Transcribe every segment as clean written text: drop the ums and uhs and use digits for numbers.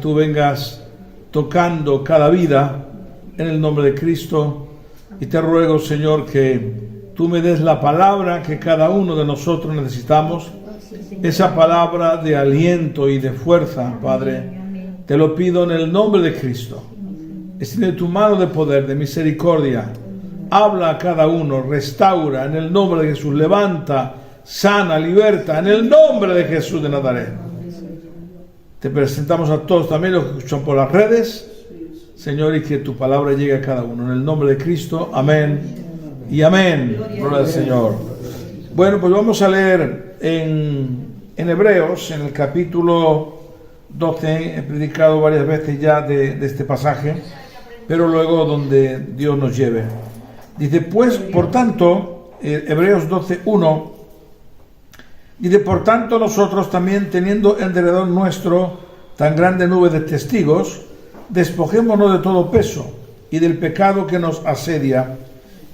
Tú vengas tocando cada vida en el nombre de Cristo, y te ruego, Señor, que tú me des la palabra que cada uno de nosotros necesitamos, esa palabra de aliento y de fuerza, Padre. Te lo pido en el nombre de Cristo. Extiende tu mano de poder, de misericordia. Habla a cada uno, restaura en el nombre de Jesús, levanta, sana, liberta en el nombre de Jesús de Nazaret. Te presentamos a todos también los que escuchan por las redes, Señor, y que tu palabra llegue a cada uno. En el nombre de Cristo, amén y amén. Gloria al Señor. Bueno, pues vamos a leer en Hebreos, en el capítulo 12. He predicado varias veces ya de este pasaje, pero luego donde Dios nos lleve. Dice, pues, por tanto, Hebreos 12:1, dice, por tanto nosotros también, teniendo en derredor nuestro tan grande nube de testigos, despojémonos de todo peso y del pecado que nos asedia,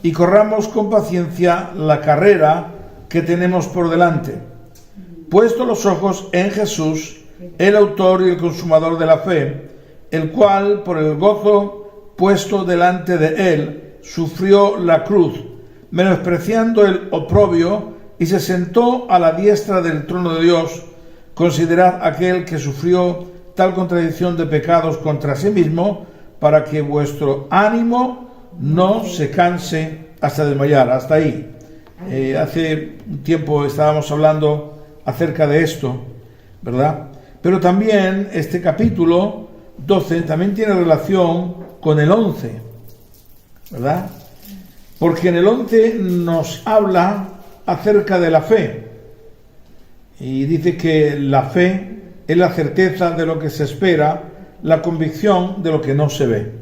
y corramos con paciencia la carrera que tenemos por delante, puesto los ojos en Jesús, el autor y el consumador de la fe, el cual, por el gozo puesto delante de él, sufrió la cruz, menospreciando el oprobio, y se sentó a la diestra del trono de Dios. Considerad aquel que sufrió tal contradicción de pecados contra sí mismo, para que vuestro ánimo no se canse hasta desmayar. Hasta ahí. Hace un tiempo estábamos hablando acerca de esto, ¿verdad? Pero también este capítulo 12 también tiene relación con el 11, ¿verdad? Porque en el 11 nos habla acerca de la fe, y dice que la fe es la certeza de lo que se espera, la convicción de lo que no se ve.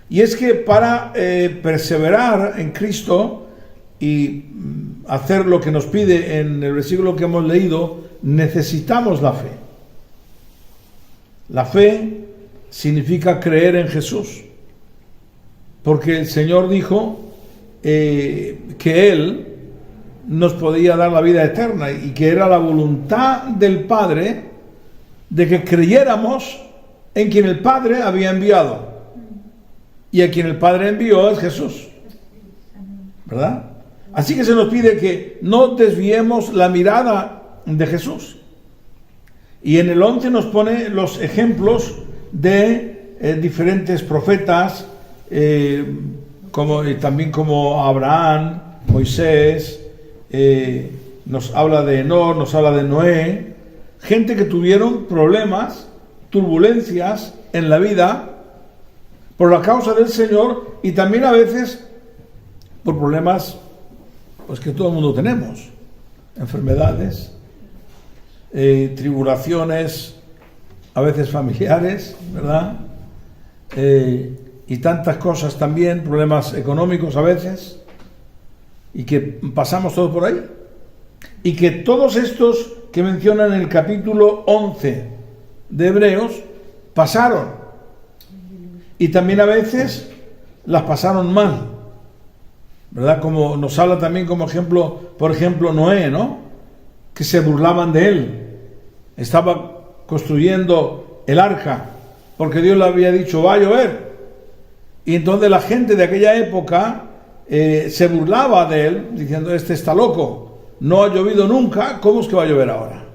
Y es que para perseverar en Cristo y hacer lo que nos pide en el versículo que hemos leído, necesitamos la fe. La fe significa creer en Jesús, porque el Señor dijo que Él nos podía dar la vida eterna, y que era la voluntad del Padre de que creyéramos en quien el Padre había enviado, y a quien el Padre envió es Jesús, ¿verdad? Así que se nos pide que no desviemos la mirada de Jesús, y en el 11 nos pone los ejemplos de diferentes profetas, también como Abraham, Moisés. Nos habla de Enoc, nos habla de Noé, gente que tuvieron problemas, turbulencias en la vida por la causa del Señor, y también a veces por problemas pues que todo el mundo tenemos, enfermedades, tribulaciones, a veces familiares, ¿verdad? Y tantas cosas también, problemas económicos a veces, y que pasamos todos por ahí, y que todos estos que mencionan en el capítulo 11 de Hebreos pasaron, y también a veces las pasaron mal, ¿verdad? Como nos habla también como ejemplo, por ejemplo, Noé, ¿no? Que se burlaban de él. Estaba construyendo el arca porque Dios le había dicho va a llover, y entonces la gente de aquella época se burlaba de él, diciendo, este está loco, no ha llovido nunca, ¿cómo es que va a llover ahora?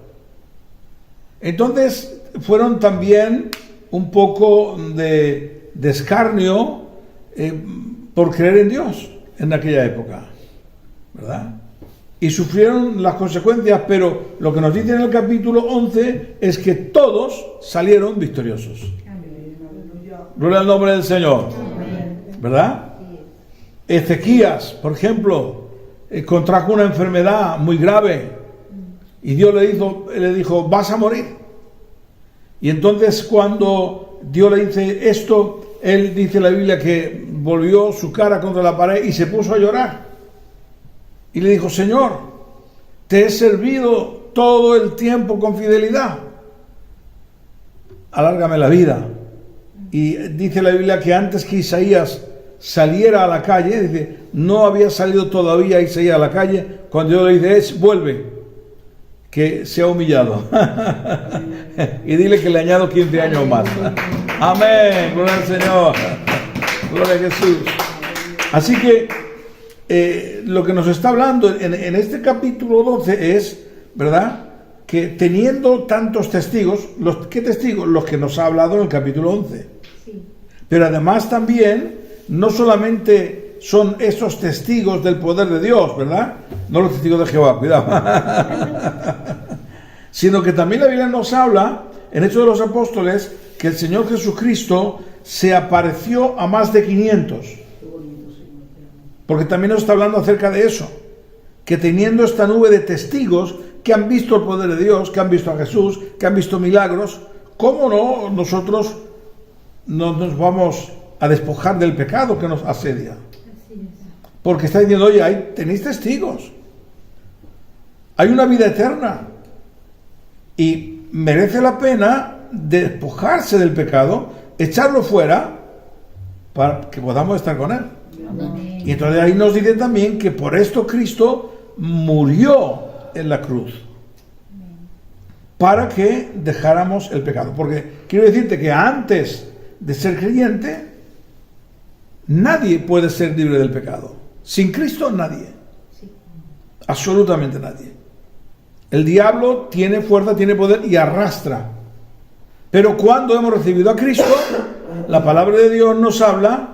Entonces fueron también un poco de escarnio por creer en Dios en aquella época, ¿verdad? Y sufrieron las consecuencias, pero lo que nos dice en el capítulo 11 es que todos salieron victoriosos. Gloria al nombre del Señor, ¿verdad? Ezequías, por ejemplo, contrajo una enfermedad muy grave, y Dios le dijo, vas a morir. Y entonces cuando Dios le dice esto, él dice en la Biblia que volvió su cara contra la pared y se puso a llorar. Y le dijo, Señor, te he servido todo el tiempo con fidelidad, alárgame la vida. Y dice la Biblia que antes que Isaías saliera a la calle, dice, no había salido todavía Isaías a la calle, cuando Dios le dice, vuelve, que se ha humillado. Y dile que le añado 15 años más. Amén, gloria al Señor. Gloria a Jesús. Así que lo que nos está hablando en este capítulo 12 es, ¿verdad?, que teniendo tantos testigos, ¿qué testigos? Los que nos ha hablado en el capítulo 11. Sí. Pero además también, no solamente son esos testigos del poder de Dios, ¿verdad? No los testigos de Jehová, cuidado. Sino que también la Biblia nos habla, en Hechos de los Apóstoles, que el Señor Jesucristo se apareció a más de 500. Porque también nos está hablando acerca de eso. Que teniendo esta nube de testigos que han visto el poder de Dios, que han visto a Jesús, que han visto milagros, ¿cómo no nosotros no nos vamos a despojar del pecado que nos asedia? Porque está diciendo, oye, tenéis testigos. Hay una vida eterna. Y merece la pena despojarse del pecado, echarlo fuera, para que podamos estar con Él. Amén. Y entonces ahí nos dice también que por esto Cristo murió en la cruz, para que dejáramos el pecado. Porque quiero decirte que antes de ser creyente, nadie puede ser libre del pecado. Sin Cristo, nadie. Absolutamente nadie. El diablo tiene fuerza, tiene poder y arrastra. Pero cuando hemos recibido a Cristo, la palabra de Dios nos habla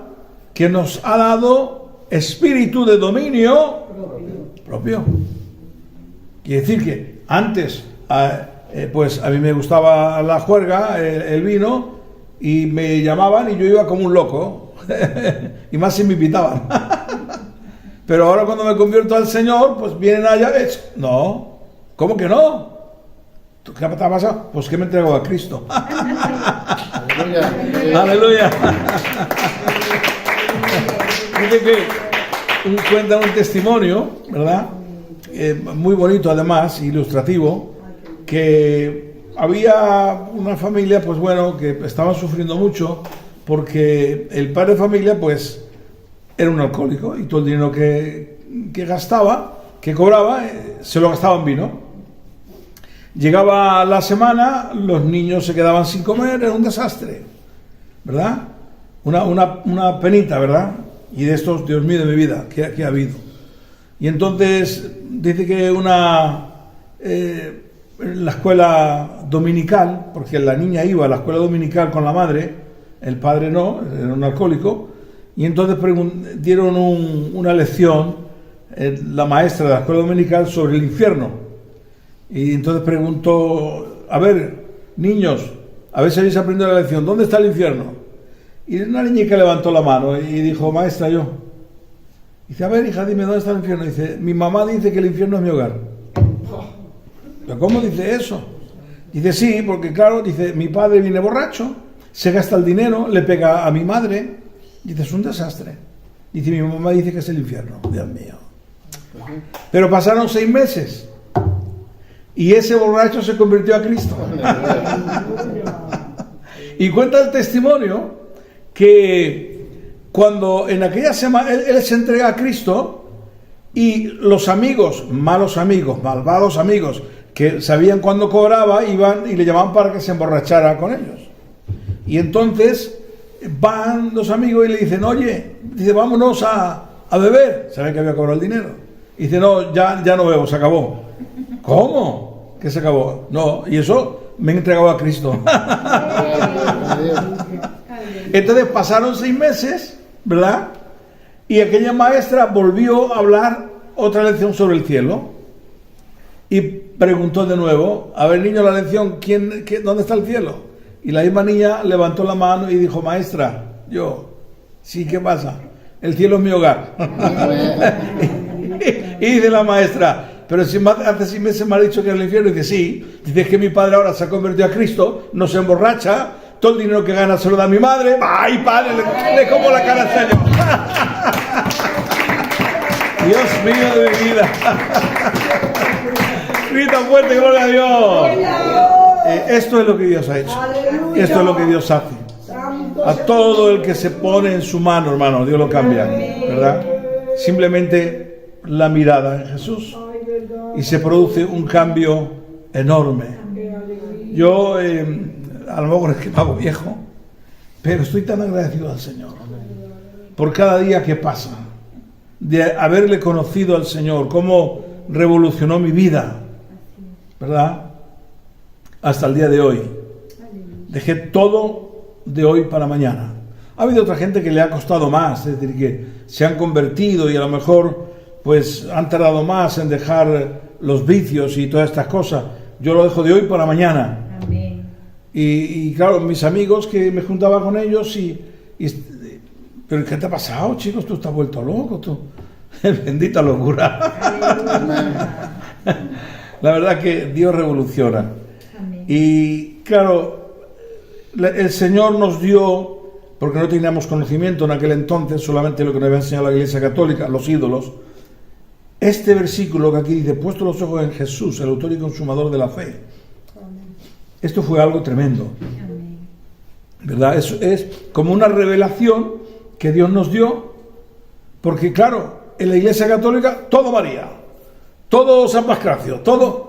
que nos ha dado espíritu de dominio propio. Quiere decir que antes, pues a mí me gustaba la juerga, el vino, y me llamaban y yo iba como un loco. Y más si me invitaban. Pero ahora cuando me convierto al Señor, pues vienen allá. No, ¿cómo que no? ¿Qué te ha pasado? Pues que me entrego a Cristo. Aleluya. Aleluya. Dice que cuenta un testimonio, ¿verdad? Muy bonito además, ilustrativo, que había una familia, pues bueno, que estaba sufriendo mucho porque el padre de familia, pues, era un alcohólico y todo el dinero que gastaba, que cobraba, se lo gastaba en vino. Llegaba la semana, los niños se quedaban sin comer, era un desastre, ¿verdad? Una penita, ¿verdad? Y de estos, Dios mío de mi vida, ¿qué ha habido? Y entonces dice que en la escuela dominical, porque la niña iba a la escuela dominical con la madre, el padre no, era un alcohólico, y entonces dieron una lección, la maestra de la escuela dominical, sobre el infierno. Y entonces preguntó, a ver, niños, a ver si habéis aprendido la lección, ¿dónde está el infierno? Y una niña levantó la mano y dijo, maestra, yo. Dice, a ver, hija, dime, ¿dónde está el infierno? Dice, mi mamá dice que el infierno es mi hogar. ¿Pero cómo dice eso? Dice, sí, porque claro, dice, mi padre viene borracho, se gasta el dinero, le pega a mi madre. Dice, es un desastre. Dice, mi mamá dice que es el infierno. Dios mío. Pero pasaron 6 meses. Y ese borracho se convirtió a Cristo. Y cuenta el testimonio que cuando en aquella semana él se entrega a Cristo y los amigos, malos amigos, malvados amigos, que sabían cuándo cobraba, iban y le llamaban para que se emborrachara con ellos. Y entonces van los amigos y le dicen, oye, dice, vámonos a beber. Saben que había cobrado el dinero. Y dice, no, ya no bebo, se acabó. ¿Cómo? ¿Que se acabó? No, y eso me he entregado a Cristo. Entonces pasaron 6 meses, ¿verdad? Y aquella maestra volvió a hablar otra lección sobre el cielo. Y preguntó de nuevo, a ver, niño, la lección, ¿dónde está el cielo? Y la misma niña levantó la mano y dijo, maestra, yo, sí, ¿qué pasa? El cielo es mi hogar. Y dice la maestra, pero si hace 6 meses me ha dicho que es el infierno. Y dice, sí. Dice, que mi padre ahora se ha convertido a Cristo, no se emborracha, todo el dinero que gana se lo da a mi madre. ¡Ay, padre! Le como la cara al Señor. Dios mío de mi vida. Grita fuerte, gloria a Dios. Esto es lo que Dios ha hecho. Esto es lo que Dios hace. A todo el que se pone en su mano, hermano, Dios lo cambia, ¿verdad? Simplemente la mirada en Jesús y se produce un cambio enorme. Yo, a lo mejor es que me hago viejo, pero estoy tan agradecido al Señor por cada día que pasa, de haberle conocido al Señor, cómo revolucionó mi vida, ¿verdad? Hasta el día de hoy. Dejé todo de hoy para mañana. Ha habido otra gente que le ha costado más, es decir, que se han convertido y a lo mejor pues han tardado más en dejar los vicios y todas estas cosas. Yo lo dejo de hoy para mañana. Amén. Y claro, mis amigos que me juntaba con ellos pero ¿qué te ha pasado, chicos? Tú estás vuelto loco, tú. Bendita locura. La verdad que Dios revoluciona. Amén. Y claro, el Señor nos dio, porque no teníamos conocimiento en aquel entonces, solamente lo que nos había enseñado la Iglesia Católica, los ídolos, este versículo que aquí dice, puesto los ojos en Jesús, el autor y consumador de la fe. Esto fue algo tremendo, ¿verdad? Es como una revelación que Dios nos dio, porque claro, en la Iglesia Católica todo María, todo San Pascracio, todo,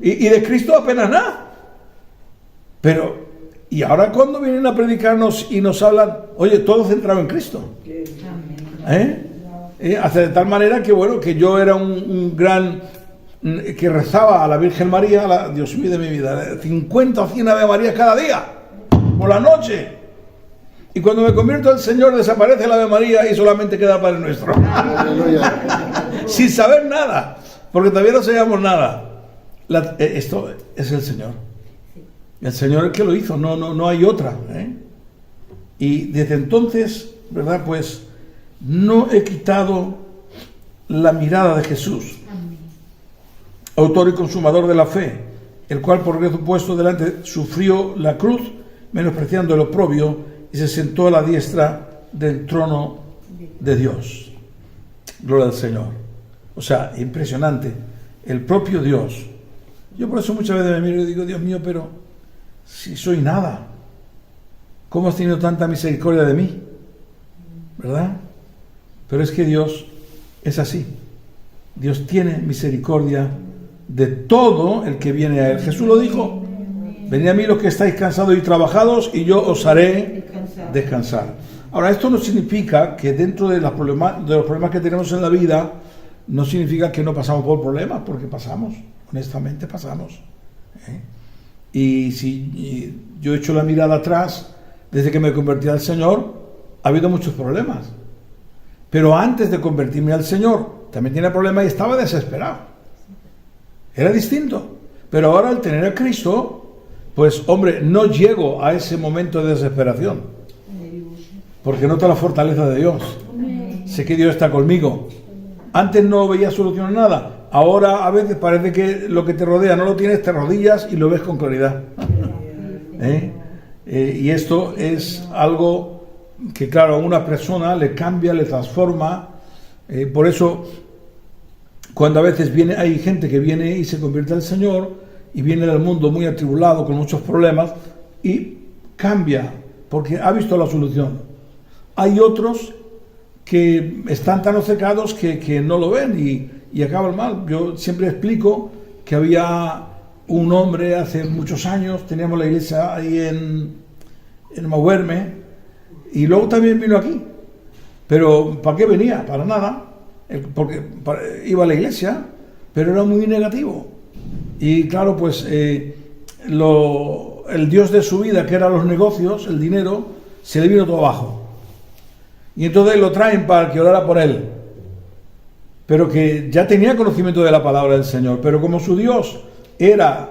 y de Cristo apenas nada. Pero, y ahora cuando vienen a predicarnos y nos hablan, oye, todo centrado en Cristo. Hace de tal manera que, bueno, que yo era un gran, que rezaba a la Virgen María, Dios mío de mi vida, 50 o 100 Ave María cada día, por la noche. Y cuando me convierto al Señor desaparece la Ave María y solamente queda Padre Nuestro. Sin saber nada, porque todavía no sabíamos nada. Esto es el Señor. El Señor es el que lo hizo, no hay otra. Y desde entonces, ¿verdad? Pues no he quitado la mirada de Jesús, autor y consumador de la fe, el cual por Cristo puesto delante sufrió la cruz, menospreciando el oprobio, y se sentó a la diestra del trono de Dios. Gloria al Señor. O sea, impresionante. El propio Dios. Yo por eso muchas veces me miro y digo, Dios mío, pero si soy nada, ¿cómo has tenido tanta misericordia de mí? ¿Verdad? Pero es que Dios es así. Dios tiene misericordia de todo el que viene a Él. Jesús lo dijo, venid a mí los que estáis cansados y trabajados y yo os haré descansar. Ahora, esto no significa que dentro de los problemas que tenemos en la vida, no significa que no pasamos por problemas, porque pasamos, honestamente pasamos. Y si yo echo la mirada atrás, desde que me convertí al Señor, ha habido muchos problemas. Pero antes de convertirme al Señor, también tenía problemas y estaba desesperado. Era distinto. Pero ahora al tener a Cristo, pues hombre, no llego a ese momento de desesperación. Porque noto la fortaleza de Dios. Sé que Dios está conmigo. Antes no veía solución a nada. Ahora a veces parece que lo que te rodea no lo tienes, te rodillas y lo ves con claridad. Y esto es algo que claro, a una persona le cambia, le transforma. Por eso, cuando a veces hay gente que viene y se convierte al Señor y viene del mundo muy atribulado, con muchos problemas, y cambia, porque ha visto la solución. Hay otros que están tan obcecados que no lo ven y acaban mal. Yo siempre explico que había un hombre hace muchos años, teníamos la iglesia ahí en Mauerme, y luego también vino aquí. Pero ¿para qué venía? Para nada. Porque iba a la iglesia, pero era muy negativo. Y claro, pues el Dios de su vida, que eran los negocios, el dinero, se le vino todo abajo. Y entonces lo traen para que orara por él. Pero que ya tenía conocimiento de la palabra del Señor. Pero como su Dios era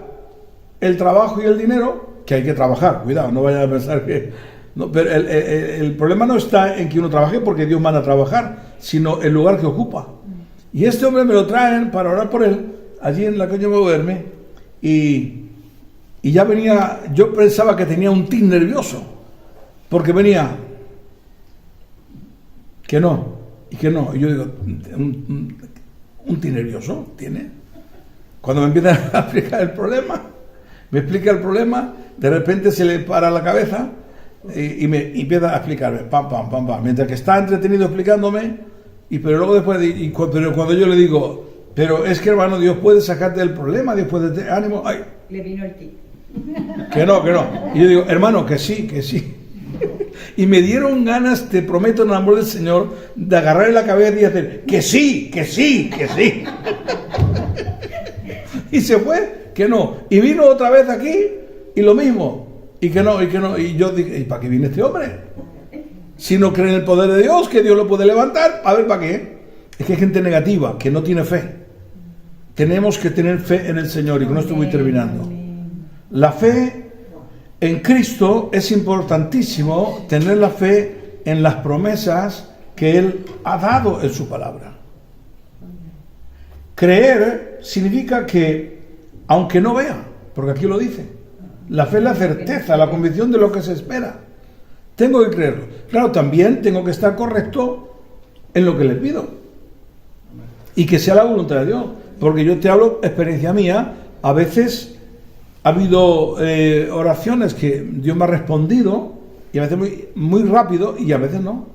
el trabajo y el dinero, que hay que trabajar, cuidado, no vayan a pensar que... No, pero el problema no está en que uno trabaje porque Dios manda a trabajar, sino el lugar que ocupa. Y este hombre me lo traen para orar por él, allí en la calle Moverme, y ya venía, yo pensaba que tenía un tic nervioso, porque venía que no, y que no, y yo digo, ¿un tic nervioso tiene? Cuando me empiezan a explicar el problema, me explica el problema, de repente se le para la cabeza, y me empieza a explicarme, pam, pam, pam, pam, mientras que está entretenido explicándome, pero luego después, pero cuando yo le digo, pero es que hermano, Dios puede sacarte del problema, Dios puede tener ánimo, ay, le vino el tic. Que no. Y yo digo, hermano, que sí, que sí. Y me dieron ganas, te prometo en el amor del Señor, de agarrarle la cabeza y hacer, que sí, que sí, que sí. Y se fue, que no. Y vino otra vez aquí, y lo mismo. Y que no. Y yo dije, ¿y para qué viene este hombre? Si no cree en el poder de Dios, que Dios lo puede levantar, a ver, ¿para qué? Es que hay gente negativa, que no tiene fe. Tenemos que tener fe en el Señor, y con esto voy terminando. La fe en Cristo es importantísimo, tener la fe en las promesas que Él ha dado en su palabra. Creer significa que, aunque no vea, porque aquí lo dice, la fe es la certeza, la convicción de lo que se espera. Tengo que creerlo. Claro, también tengo que estar correcto en lo que le pido. Y que sea la voluntad de Dios. Porque yo te hablo, experiencia mía, a veces ha habido oraciones que Dios me ha respondido, y a veces muy rápido, y a veces no.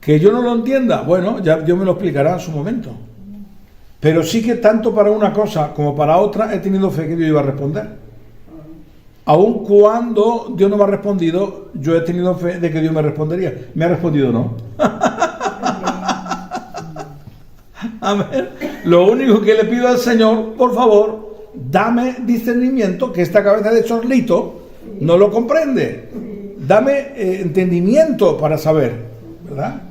Que yo no lo entienda, bueno, ya Dios me lo explicará en su momento. Pero sí que tanto para una cosa como para otra he tenido fe que Dios iba a responder. Aun cuando Dios no me ha respondido, yo he tenido fe de que Dios me respondería. ¿Me ha respondido no? A ver, lo único que le pido al Señor, por favor, dame discernimiento, que esta cabeza de chorlito no lo comprende. Dame entendimiento para saber, ¿verdad?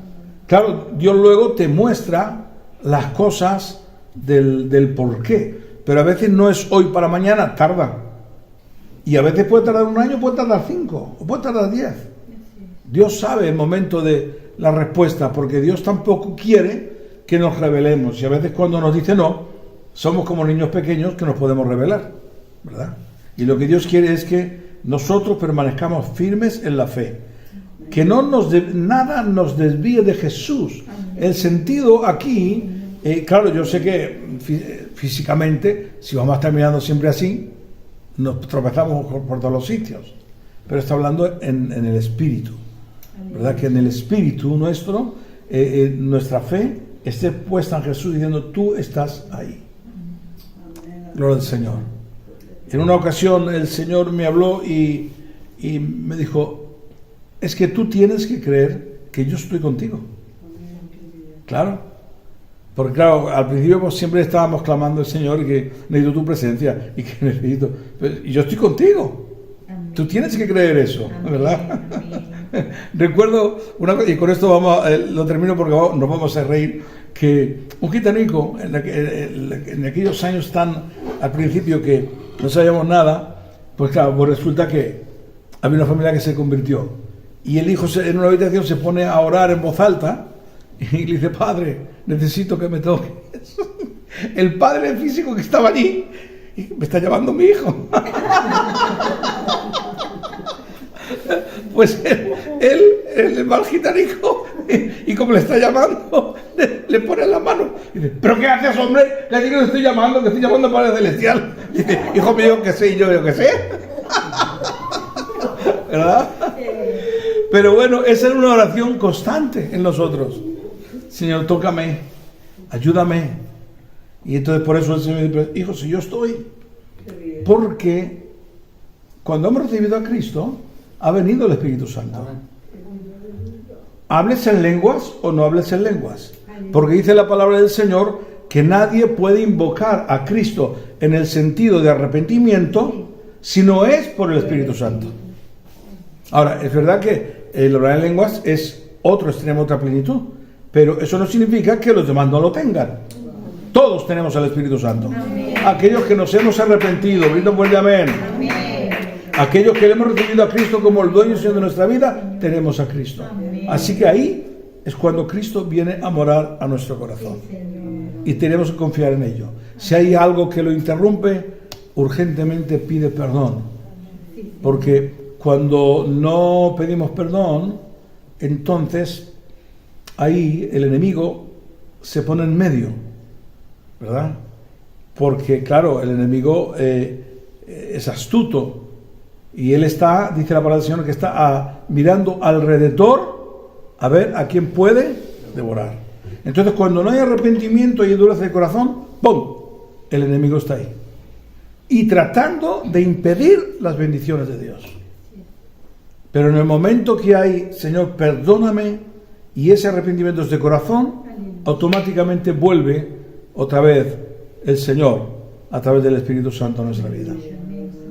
Claro, Dios luego te muestra las cosas del por qué, pero a veces no es hoy para mañana, tarda. Y a veces puede tardar 1 año, puede tardar 5, o puede tardar 10. Dios sabe el momento de la respuesta, porque Dios tampoco quiere que nos rebelemos. Y a veces cuando nos dice no, somos como niños pequeños que nos podemos rebelar, ¿verdad? Y lo que Dios quiere es que nosotros permanezcamos firmes en la fe. Que no nada nos desvíe de Jesús. El sentido aquí, claro, yo sé que físicamente, si vamos a estar mirando siempre así, nos tropezamos por todos los sitios. Pero está hablando en el espíritu, ¿verdad? Que en el espíritu nuestro, nuestra fe esté puesta en Jesús, diciendo, tú estás ahí. Gloria al Señor. En una ocasión el Señor me habló y me dijo, es que tú tienes que creer que yo estoy contigo. Claro. Porque claro, al principio pues, siempre estábamos clamando al Señor y que necesito tu presencia y que necesito... y yo estoy contigo. Amén. Tú tienes que creer eso, amén, ¿verdad? Amén. Recuerdo una cosa, y con esto lo termino porque nos vamos a reír, que un gitanico, en aquellos años tan al principio que no sabíamos nada, pues claro, pues resulta que había una familia que se convirtió. Y el hijo en una habitación se pone a orar en voz alta y le dice, padre, necesito que me toques. El padre físico que estaba allí, me está llamando mi hijo. Pues el mal gitanico, y como le está llamando, le pone la mano. Y dice, ¿pero qué haces, hombre? Le digo que estoy llamando al Padre Celestial. Y dice, hijo mío, que sé, y yo que sé. ¿Verdad? Pero bueno, esa es una oración constante en nosotros. Señor, tócame, ayúdame. Y entonces por eso el Señor dice, hijo, si yo estoy. Porque cuando hemos recibido a Cristo, ha venido el Espíritu Santo. Hables en lenguas o no hables en lenguas. Porque dice la palabra del Señor que nadie puede invocar a Cristo en el sentido de arrepentimiento si no es por el Espíritu Santo. Ahora, es verdad que el hablar en lenguas es otro extremo, otra plenitud, pero eso no significa que los demás no lo tengan. Todos tenemos al Espíritu Santo. Amén. Aquellos que nos hemos arrepentido, brindo fuerte amén. Amén. Aquellos que le hemos recibido a Cristo como el dueño y Señor de nuestra vida, tenemos a Cristo. Amén. Así que ahí es cuando Cristo viene a morar a nuestro corazón. Sí, y tenemos que confiar en ello. Si hay algo que lo interrumpe, urgentemente pide perdón. Porque cuando no pedimos perdón, entonces ahí el enemigo se pone en medio, ¿verdad? Porque claro, el enemigo es astuto y él está, dice la palabra del Señor, que está mirando alrededor a ver a quién puede devorar. Entonces cuando no hay arrepentimiento y dureza de corazón, ¡pum!, el enemigo está ahí. y tratando de impedir las bendiciones de Dios. Pero en el momento que hay, Señor, perdóname, y ese arrepentimiento es de corazón, automáticamente vuelve otra vez el Señor a través del Espíritu Santo en nuestra vida.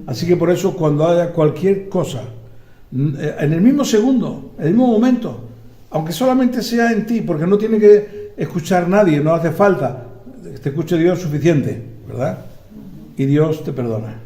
Así que por eso, cuando haya cualquier cosa, en el mismo segundo, en el mismo momento, aunque solamente sea en ti, porque no tiene que escuchar nadie, no hace falta, te escuche Dios suficiente, ¿verdad? Y Dios te perdona.